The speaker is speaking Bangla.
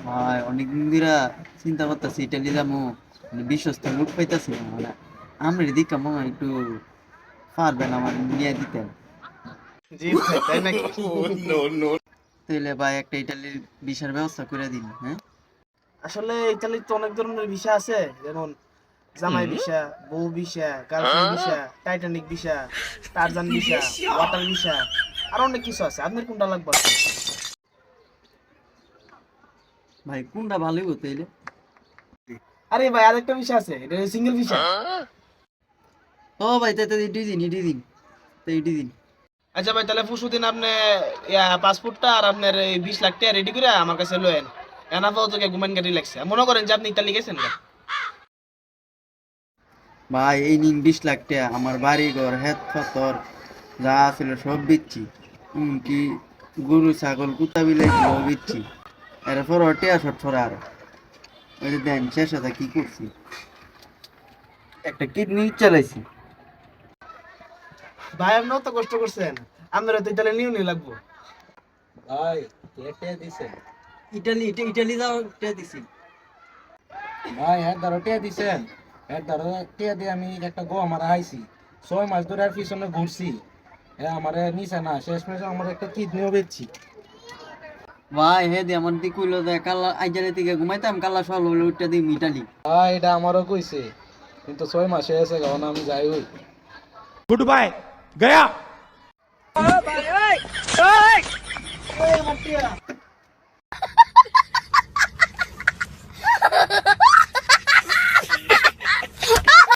ভাই অনেকদিন ধরে চিন্তা করতেছি ইটালি যাবো, মানে বিশ্বস্ত লোক পাইতেছি না, মানে আমরা দিকে মনে হয় একটু পারবেন আমার নিয়ে দিতেন। জি ভাই, তাই নাকি? তাইলে ভাই একটা ইটালির ভিসার ব্যবস্থা করে দিন, হ্যাঁ। আসলে ইতালির তো অনেক ধরনের ভিসা আছে, যেমন জামাই ভিসা, বউ visa, girlfriend visa, Titanic visa, Tarzan visa, water visa, আর অনেক কিছু আছে। আপনার কোনটা লাগবে? ভাই কোনটা ভালোই হতো তাইলে? আরে ভাই, আরেকটা ভিসা আছে, এটা সিঙ্গেল ভিসা। ও ভাই তাই তাই ইটি দিন তাই ইটি দিন। আচ্ছা ভাই, তাহলে পরশুদিন আপনি পাসপোর্টটা আর আপনার এই 20 লাখ টাকা রেডি করে আমার কাছে লয়েন। এনাফাও তোকে ঘুমান গাড়ি লাগছে, মনে করেন যে আপনি ইতালি গেছেন না। ভাই এই নিন 20 লাখ টাকা, আমার বাড়ি ঘর হেত ফতর যা ছিল সব বিচ্ছি, এমনকি গরু ছাগল কুত্তা বিলাই গুলো বিচ্ছি। এরপর টিয়া শট ছড়া আরো ওই যে দেন শেষ কথা কি করছি, একটা কিডনি চালাইছি। ভাই আপনিও তো কষ্ট করছেন, আপনারা তো ইতালি নিয়ে লাগবো। ভাই টেটে দিছেন ইটালি যাও টিয়া দিছি। ভাই এক ধরো টিয়া দিছেন। এক ধরো টিয়া দিয়ে আমি একটা গো আমার আইছি 6 মাস ধরে আর পিছনে ঘুরছি। আমার নিছে না, শেষ মেশে আমার একটা কিডনিও বেচছি। ভাই হে দি আমার দি কইলো যে কাল্লা আইজারে থেকে ঘুমাইতাম, কাল্লা সকাল হলে উঠটা দিই ইটালি। ভাই এটা আমারও কইছে, কিন্তু 6 মাস হয়েছে কারণ আমি যাই হই। गुड बाय गया। এই আমার টিয়া।